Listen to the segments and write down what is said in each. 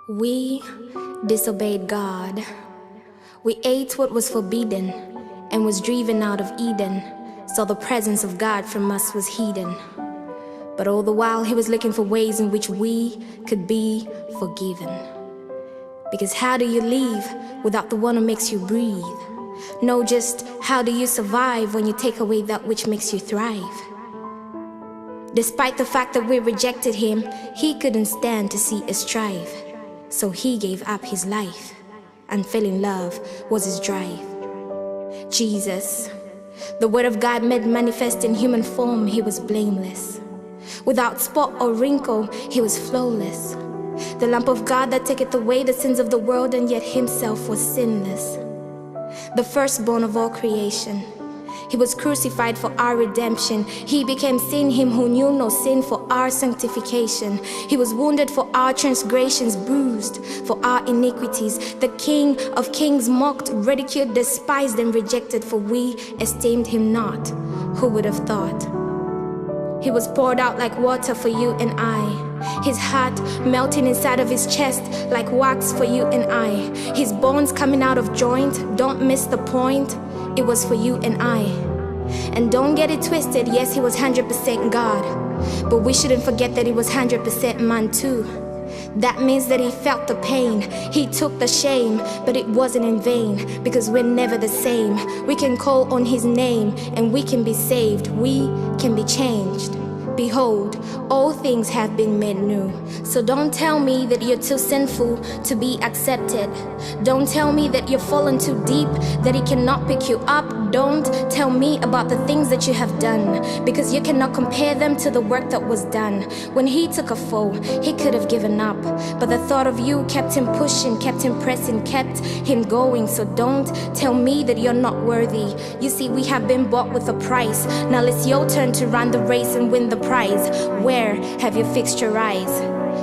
We disobeyed God. We ate what was forbidden and was driven out of Eden, so the presence of God from us was hidden. But all the while he was looking for ways in which we could be forgiven. Because how do you live without the one who makes you breathe? No, just how do you survive when you take away that which makes you thrive? Despite the fact that we rejected him, he couldn't stand to see us strive. So he gave up his life, and fell in love was his drive. Jesus, the Word of God made manifest in human form, he was blameless. Without spot or wrinkle, he was flawless. The Lamb of God that taketh away the sins of the world, and yet himself was sinless. The firstborn of all creation. He was crucified for our redemption. He became sin, him who knew no sin, for our sanctification. He was wounded for our transgressions, bruised for our iniquities. The King of kings, mocked, ridiculed, despised, and rejected, for we esteemed him not. Who would have thought? He was poured out like water for you and I. His heart melting inside of his chest like wax for you and I. His bones coming out of joint, don't miss the point. It was for you and I. And don't get it twisted, yes, he was 100% God. But we shouldn't forget that he was 100% man too. That means that he felt the pain, he took the shame, but it wasn't in vain, because we're never the same. We can call on his name and we can be saved, we can be changed. Behold, all things have been made new. So don't tell me that you're too sinful to be accepted. Don't tell me that you've fallen too deep, that he cannot pick you up. Don't tell me about the things that you have done, because you cannot compare them to the work that was done. When he took a fall, he could have given up, but the thought of you kept him pushing, kept him pressing, kept him going. So don't tell me that you're not worthy. You see, we have been bought with a price. Now it's your turn to run the race and win the prize. Where have you fixed your eyes?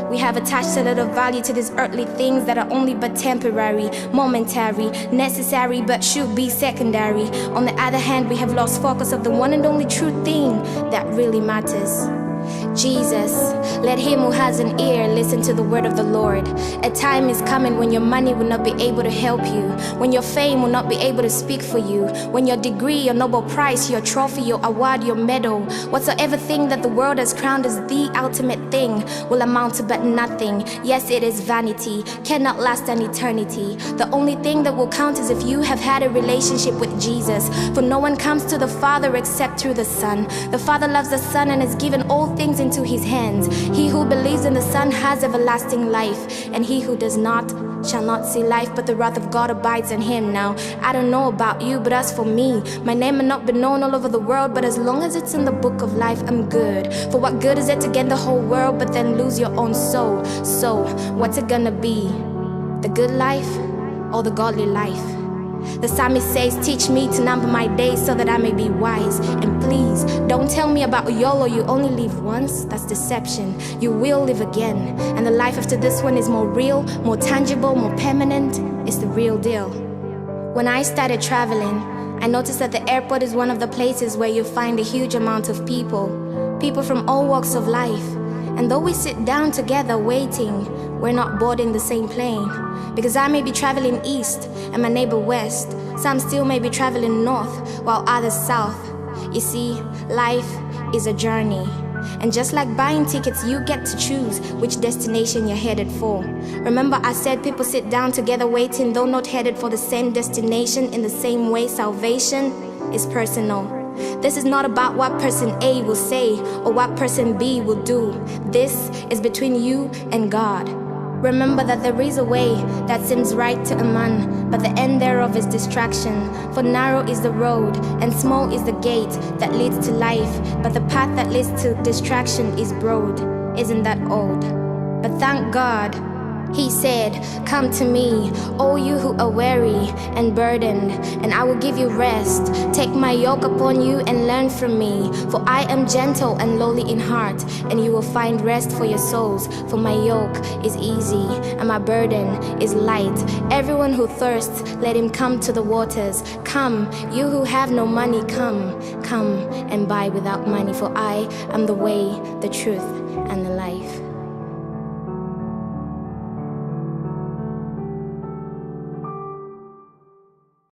We have attached a lot of value to these earthly things that are only but temporary, momentary, necessary but should be secondary. On the other hand, we have lost focus of the one and only true thing that really matters. Jesus, let him who has an ear listen to the word of the Lord. A time is coming when your money will not be able to help you, when your fame will not be able to speak for you, when your degree, your Nobel Prize, your trophy, your award, your medal, whatsoever thing that the world has crowned as the ultimate thing, will amount to but nothing. Yes, it is vanity, cannot last an eternity. The only thing that will count is if you have had a relationship with Jesus. For no one comes to the Father except through the Son. The Father loves the Son and has given all things into his hands. He who believes in the Son has everlasting life, and he who does not shall not see life, but the wrath of God abides on him. Now, I don't know about you, but as for me, my name may not be known all over the world, but as long as it's in the book of life, I'm good. For what good is it to gain the whole world, but then lose your own soul? So, what's it gonna be? The good life or the godly life? The psalmist says, teach me to number my days so that I may be wise. And please, don't tell me about YOLO, you only live once. That's deception. You will live again. And the life after this one is more real, more tangible, more permanent. It's the real deal. When I started traveling, I noticed that the airport is one of the places where you find a huge amount of people. People from all walks of life. And though we sit down together waiting, we're not boarding the same plane. Because I may be traveling east and my neighbor west. Some still may be traveling north while others south. You see, life is a journey. And just like buying tickets, you get to choose which destination you're headed for. Remember, I said people sit down together waiting, though not headed for the same destination. In the same way, salvation is personal. This is not about what person A will say or what person B will do. This is between you and God. Remember that there is a way that seems right to a man, but the end thereof is distraction. For narrow is the road, and small is the gate that leads to life, but the path that leads to distraction is broad. Isn't that old? But thank God, he said, come to me, all you who are weary and burdened, and I will give you rest. Take my yoke upon you and learn from me, for I am gentle and lowly in heart, and you will find rest for your souls. For my yoke is easy and my burden is light. Everyone who thirsts, let him come to the waters. Come, you who have no money, come and buy without money, for I am the way, the truth, and the life.